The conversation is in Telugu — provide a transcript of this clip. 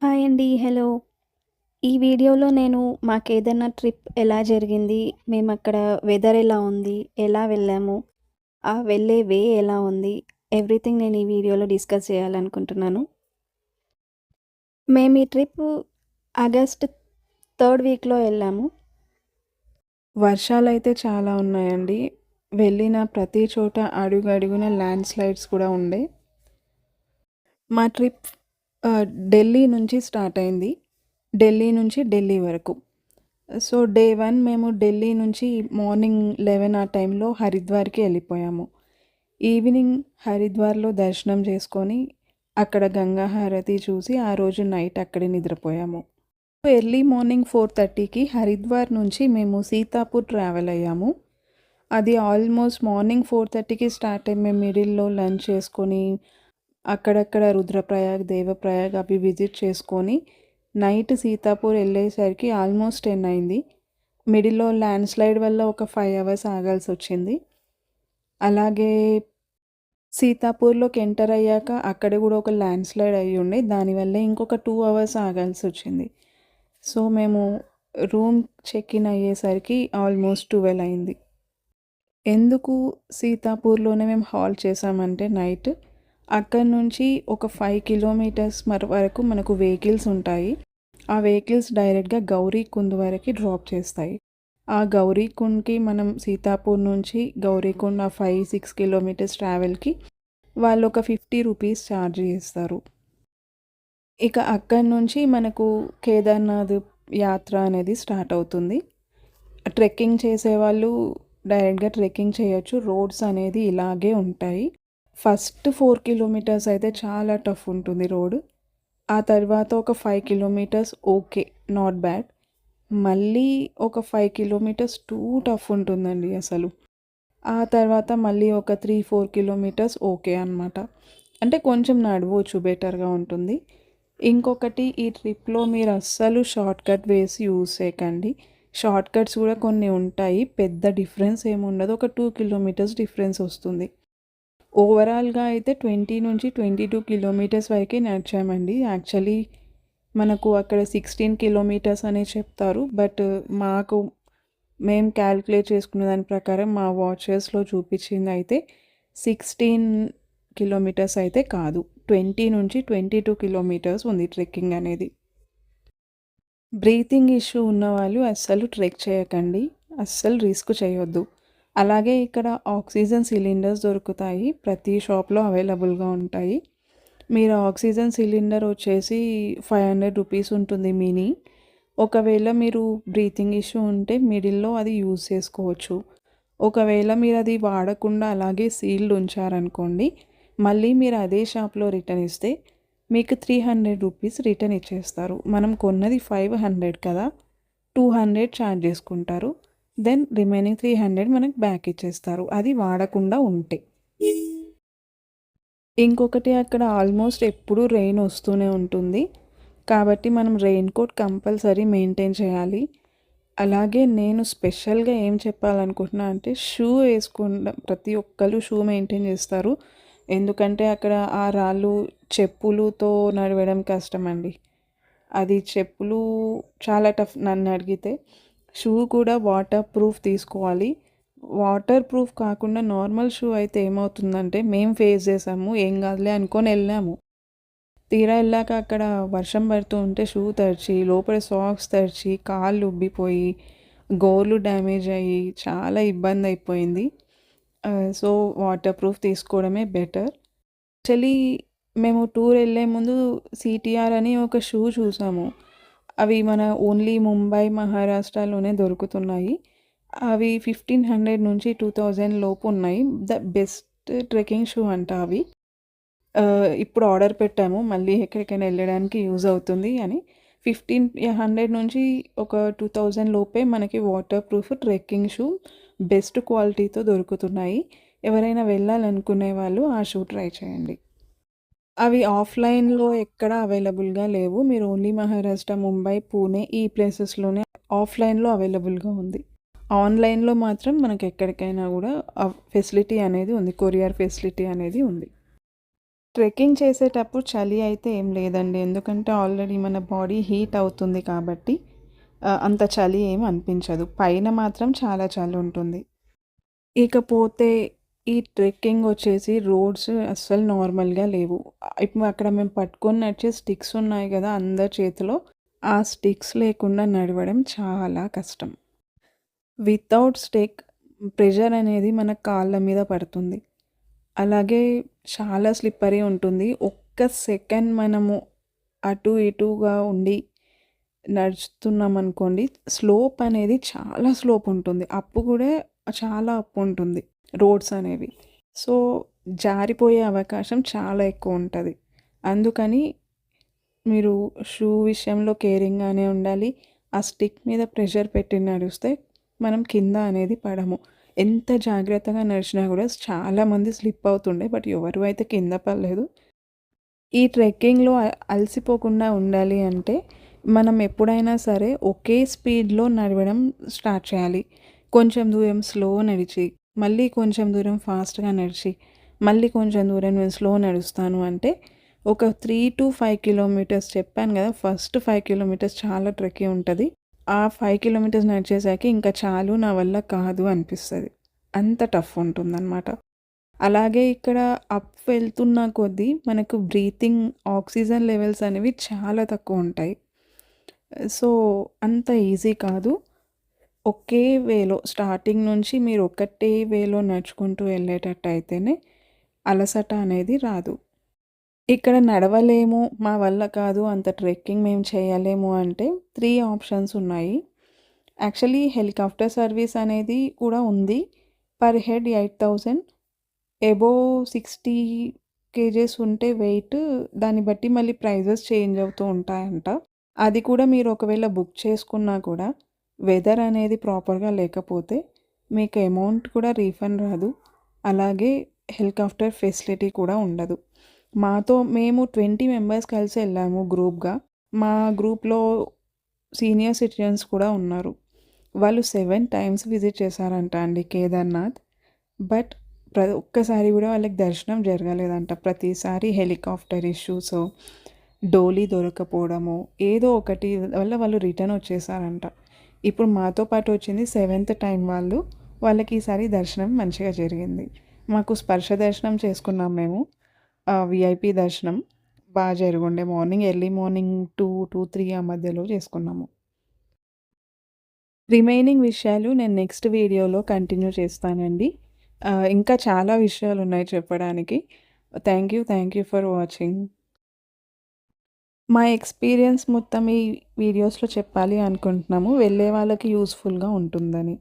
హాయ్ అండి. హలో. ఈ వీడియోలో నేను మాకేదైనా ట్రిప్ ఎలా జరిగింది, మేమక్కడ వెదర్ ఎలా ఉంది, ఎలా వెళ్ళాము, ఆ వెళ్ళే వే ఎలా ఉంది, ఎవ్రీథింగ్ నేను ఈ వీడియోలో డిస్కస్ చేయాలనుకుంటున్నాను. మేము ఈ ట్రిప్ ఆగస్ట్ థర్డ్ వీక్‌లో వెళ్ళాము. వర్షాలైతే చాలా ఉన్నాయండి. వెళ్ళిన ప్రతి చోట అడుగడుగున ల్యాండ్ స్లైడ్స్ కూడా ఉండే. మా ట్రిప్ ఢిల్లీ నుంచి స్టార్ట్ అయింది. ఢిల్లీ వరకు. సో, డే 1 మేము ఢిల్లీ నుంచి మార్నింగ్ 11 ఆ టైంలో హరిద్వార్‌కి వెళ్ళిపోయాము. ఈవినింగ్ హరిద్వార్‌లో దర్శనం చేసుకొని, అక్కడ గంగా హారతి చూసి ఆ రోజు నైట్ అక్కడే నిద్రపోయాము. ఎర్లీ మార్నింగ్ 4:30కి హరిద్వార్ నుంచి మేము సీతాపూర్ ట్రావెల్ అయ్యాము. అది ఆల్మోస్ట్ మార్నింగ్ 4:30కి స్టార్ట్ అయ్యి మేము మిడిల్‌లో లంచ్ చేసుకొని, అక్కడక్కడ రుద్రప్రయాగ్, దేవప్రయాగ్ అవి విజిట్ చేసుకొని, నైట్ సీతాపూర్ వెళ్ళేసరికి ఆల్మోస్ట్ 10 అయింది. మిడిల్‌లో ల్యాండ్ స్లైడ్ వల్ల ఒక 5 అవర్స్ ఆగాల్సొచ్చింది. అలాగే సీతాపూర్‌లోకి ఎంటర్ అయ్యాక అక్కడ కూడా ఒక ల్యాండ్ స్లైడ్ అయ్యుండే. దానివల్ల ఇంకొక 2 అవర్స్ ఆగాల్సొచ్చింది. సో, మేము రూమ్ చెక్ ఇన్ అయ్యేసరికి ఆల్మోస్ట్ 12 అయింది. ఎందుకు సీతాపూర్‌లోనే మేము హాల్ట్ చేసామంటే నైట్, అక్కడి నుంచి ఒక 5 కిలోమీటర్స్ వరకు మనకు వెహికల్స్ ఉంటాయి. ఆ వెహికల్స్ డైరెక్ట్‌గా గౌరీకుంద్ వరకి డ్రాప్ చేస్తాయి. ఆ గౌరీకుండ్‌కి మనం సీతాపూర్ నుంచి గౌరీకుండ్ ఆ 5, 6 కిలోమీటర్స్ ట్రావెల్‌కి వాళ్ళొక 50 రూపీస్ ఛార్జ్ చేస్తారు. ఇక అక్కడి నుంచి మనకు కేదార్‌నాథ్ యాత్ర అనేది స్టార్ట్ అవుతుంది. ట్రెక్కింగ్ చేసేవాళ్ళు డైరెక్ట్‌గా ట్రెక్కింగ్ చేయొచ్చు. రోడ్స్ అనేది ఇలాగే ఉంటాయి. ఫస్ట్ 4 కిలోమీటర్స్ అయితే చాలా టఫ్ ఉంటుంది రోడ్. ఆ తర్వాత ఒక 5 కిలోమీటర్స్ ఓకే. Not bad. మళ్ళీ ఒక 5 కిలోమీటర్స్ టూ టఫ్ ఉంటుందండి అసలు. ఆ తర్వాత మళ్ళీ ఒక 3, 4 కిలోమీటర్స్ ఓకే అనమాట. అంటే కొంచెం నడవచ్చు, బెటర్‌గా ఉంటుంది. ఇంకొకటి, ఈ ట్రిప్‌లో మీరు అస్సలు షార్ట్‌కట్ వేస్ యూజ్ చేయకండి. షార్ట్‌కట్స్ కూడా కొన్ని ఉంటాయి. పెద్ద డిఫరెన్స్ ఏముండదు. ఒక 2 కిలోమీటర్స్ డిఫరెన్స్ వస్తుంది. ఓవరాల్‌గా అయితే 20-22 కిలోమీటర్స్ వరకే నడిచామండి. యాక్చువల్లీ మనకు అక్కడ 16 కిలోమీటర్స్ అనే చెప్తారు. బట్ మేము క్యాలిక్యులేట్ చేసుకున్న దాని ప్రకారం మా వాచెస్‌లో చూపించిందయితే 16 కిలోమీటర్స్ అయితే కాదు. 20-22 కిలోమీటర్స్ ఉంది ట్రెక్కింగ్ అనేది. బ్రీతింగ్ ఇష్యూ ఉన్నవాళ్ళు అస్సలు ట్రెక్ చేయకండి. అస్సలు రిస్క్ చేయొద్దు. అలాగే ఇక్కడ ఆక్సిజన్ సిలిండర్స్ దొరుకుతాయి. ప్రతి షాప్‌లో అవైలబుల్‌గా ఉంటాయి. మీరు ఆక్సిజన్ సిలిండర్ వచ్చేసి 500 రూపీస్ ఉంటుంది మినీ. ఒకవేళ మీరు బ్రీతింగ్ ఇష్యూ ఉంటే మిడిల్‌లో అది యూజ్ చేసుకోవచ్చు. ఒకవేళ మీరు అది వాడకుండా అలాగే సీల్డ్ ఉంచారనుకోండి, మళ్ళీ మీరు అదే షాప్‌లో రిటర్న్ ఇస్తే మీకు 300 రూపీస్ రిటర్న్ ఇచ్చేస్తారు. మనం కొన్నది 500 కదా! 200 ఛార్జ్ చేసుకుంటారు. దెన్ రిమైనింగ్ 300 మనకు బ్యాక్ ఇచ్చేస్తారు. అది వాడకుండా ఉంటే. ఇంకొకటి, అక్కడ ఆల్మోస్ట్ ఎప్పుడూ రెయిన్ వస్తూనే ఉంటుంది. కాబట్టి మనం రెయిన్ కోట్ కంపల్సరీ మెయింటైన్ చేయాలి. అలాగే నేను స్పెషల్‌గా ఏం చెప్పాలనుకుంటున్నా అంటే, షూ వేసుకుండా ప్రతి ఒక్కళ్ళు షూ మెయింటైన్ చేస్తారు. ఎందుకంటే అక్కడ ఆ రాళ్ళు చెప్పులతో నడవడం కష్టమండి. అది చెప్పులు చాలా టఫ్ నన్నడిగితే. షూ కూడా వాటర్ ప్రూఫ్ తీసుకోవాలి. వాటర్ ప్రూఫ్ కాకుండా నార్మల్ షూ అయితే ఏమవుతుందంటే, మేము ఫేస్ చేసాము. ఏం కాదులే అనుకోని వెళ్ళాము. తీరా వెళ్ళాక అక్కడ వర్షం పడుతూ ఉంటే షూ తడిచి, లోపల సాక్స్ తడిచి, కాళ్ళు ఉబ్బిపోయి, గోర్లు డ్యామేజ్ అయ్యి చాలా ఇబ్బంది అయిపోయింది. సో, వాటర్ ప్రూఫ్ తీసుకోవడమే బెటర్. యాక్చువల్లీ మేము టూర్ వెళ్ళే ముందు సీటీఆర్ అని ఒక షూ చూసాము. అవి మన ఓన్లీ ముంబై, మహారాష్ట్రలోనే దొరుకుతున్నాయి. అవి 1500 నుంచి 2000 లోపు ఉన్నాయి. ద బెస్ట్ ట్రెక్కింగ్ షూ అంట అవి. ఇప్పుడు ఆర్డర్ పెట్టాము. మళ్ళీ ఎక్కడికైనా వెళ్ళడానికి యూజ్ అవుతుంది అని. 1500 నుంచి ఒక 2000 లోపే మనకి water proof trekking shoe best క్వాలిటీతో దొరుకుతున్నాయి. ఎవరైనా వెళ్ళాలనుకునే వాళ్ళు ఆ షూ ట్రై చేయండి. అవి ఆఫ్‌లైన్‌లో ఎక్కడ అవైలబుల్‌గా లేవు. మీరు ఓన్లీ మహారాష్ట్ర, ముంబై, పూణే ఈ ప్లేసెస్‌లోనే ఆఫ్‌లైన్‌లో అవైలబుల్‌గా ఉంది. ఆన్‌లైన్‌లో మాత్రం మనకెక్కడికైనా గూడా ఫెసిలిటీ అనేది ఉంది. కొరియర్ ఫెసిలిటీ అనేది ఉంది. ట్రెక్కింగ్ చేసేటప్పుడు చలి అయితే ఏం లేదండి. ఎందుకంటే ఆల్రెడీ మన బాడీ హీట్ అవుతుంది కాబట్టి అంత చలి ఏమి అనిపించదు. పైన మాత్రం చాలా చలి ఉంటుంది. ఇకపోతే ఈ ట్రెక్కింగ్ వచ్చేసి రోడ్స్ అస్సలు నార్మల్‌గా లేవు. ఇప్పుడు అక్కడ మేము పట్టుకొని నడిచే స్టిక్స్ ఉన్నాయి గదా! అందరి చేతిలో. ఆ స్టిక్స్ లేకుండా నడవడం చాలా కష్టం. వితౌట్ స్టిక్ ప్రెషర్ అనేది మన కాళ్ళ మీద పడుతుంది. అలాగే చాలా స్లిప్పరీ ఉంటుంది. ఒక్క సెకండ్ మనము అటు ఇటుగా ఉండి నడుస్తున్నామనుకోండి, స్లోప్ అనేది చాలా స్లోప్ ఉంటుంది. అప్పు కూడా చాలా అప్పు ఉంటుంది రోడ్స్ అనేవి. సో, జారిపోయే అవకాశం చాలా ఎక్కువ ఉంటది. అందుకని మీరు షూ విషయంలో కేరింగ్‌గానే ఉండాలి. ఆ స్టిక్ మీద ప్రెషర్ పెట్టి నడుస్తే మనం కింద అనేది పడము. ఎంత జాగ్రత్తగా నడిచినా కూడా చాలామంది స్లిప్ అవుతుండే. బట్ ఎవరు అయితే కింద పడలేదు. ఈ ట్రెక్కింగ్‌లో అలసిపోకుండా ఉండాలి అంటే, మనం ఎప్పుడైనా సరే ఒకే స్పీడ్‌లో నడవడం స్టార్ట్ చేయాలి. కొంచెం దూరం స్లో నడిచి, మళ్ళీ కొంచెం దూరం ఫాస్ట్‌గా నడిచి, మళ్ళీ కొంచెం దూరం నేను స్లో నడుస్తాను అంటే, ఒక 3-5 కిలోమీటర్స్ చెప్పాను గదా! ఫస్ట్ 5 కిలోమీటర్స్ చాలా ట్రెక్కీ ఉంటది. ఆ 5 కిలోమీటర్స్ నడిచేసాక ఇంకా చాలు నా వల్ల కాదు అనిపిస్తది. అంత టఫ్ ఉంటుందనమాట. అలాగే ఇక్కడ అప్ వెళ్తున్న కొద్దీ మనకు బ్రీతింగ్ ఆక్సిజన్ లెవెల్స్ అనేవి చాలా తక్కువుంటాయి. సో, అంత ఈజీ కాదు. ఒకే వేలో స్టార్టింగ్ నుంచి మీరు ఒకటే వేలో నడుచుకుంటూ వెళ్ళేటట్టయితేనే అలసట అనేది రాదు. ఇక్కడ నడవలేము, మా వల్ల కాదు, అంత ట్రెక్కింగ్ మేము చేయలేము అంటే 3 ఆప్షన్స్ ఉన్నాయి. యాక్చువల్లీ హెలికాప్టర్ సర్వీస్ అనేది కూడా ఉంది. పర్ హెడ్ 8,000 అబోవ్ 60 కేజెస్ ఉంటే వెయిట్ దాన్ని బట్టి మళ్ళీ ప్రైజెస్ చేంజ్ అవుతూ ఉంటాయంట. అది కూడా మీరు ఒకవేళ బుక్ చేసుకున్నా కూడా వెదర్ అనేది ప్రాపర్‌గా లేకపోతే మీకు అమౌంట్ కూడా రీఫండ్ రాదు. అలాగే హెలికాప్టర్ ఫెసిలిటీ కూడా ఉండదు. మేము 20 మెంబర్స్ కలిసి వెళ్ళాము గ్రూప్‌గా. మా గ్రూప్‌లో సీనియర్ సిటిజన్స్ కూడా ఉన్నారు. వాళ్ళు 7 టైమ్స్ విజిట్ చేశారంట అండి కేదార్‌నాథ్. బట్ ఒక్కసారి కూడా వాళ్ళకి దర్శనం జరగలేదంట. ప్రతిసారి హెలికాప్టర్ ఇష్యూసో, డోలీ దొరక్కపోవడమో ఏదో ఒకటి వల్ల వాళ్ళు రిటర్న్ వచ్చేసారంట. ఇప్పుడు మాతో పాటు వచ్చింది 7th టైమ్ వాళ్ళు. వాళ్ళకి ఈసారి దర్శనం మంచిగా జరిగింది. మాకు స్పర్శ దర్శనం చేసుకున్నాం మేము. వీఐపీ దర్శనం జరిగుండే. ఎర్లీ మార్నింగ్ 2-3 ఆ మధ్యలో చేసుకున్నాము. రిమైనింగ్ విషయాలు నేను నెక్స్ట్ వీడియోలో కంటిన్యూ చేస్తానండి. ఇంకా చాలా విషయాలున్నాయి చెప్పడానికి. Thank you for watching. మా ఎక్స్‌పీరియన్స్ మొత్తం ఈ వీడియోస్‌లో చెప్పాలి అనుకుంటున్నాము. వెళ్ళే వాళ్ళకి యూజ్‌ఫుల్‌గా ఉంటుందని.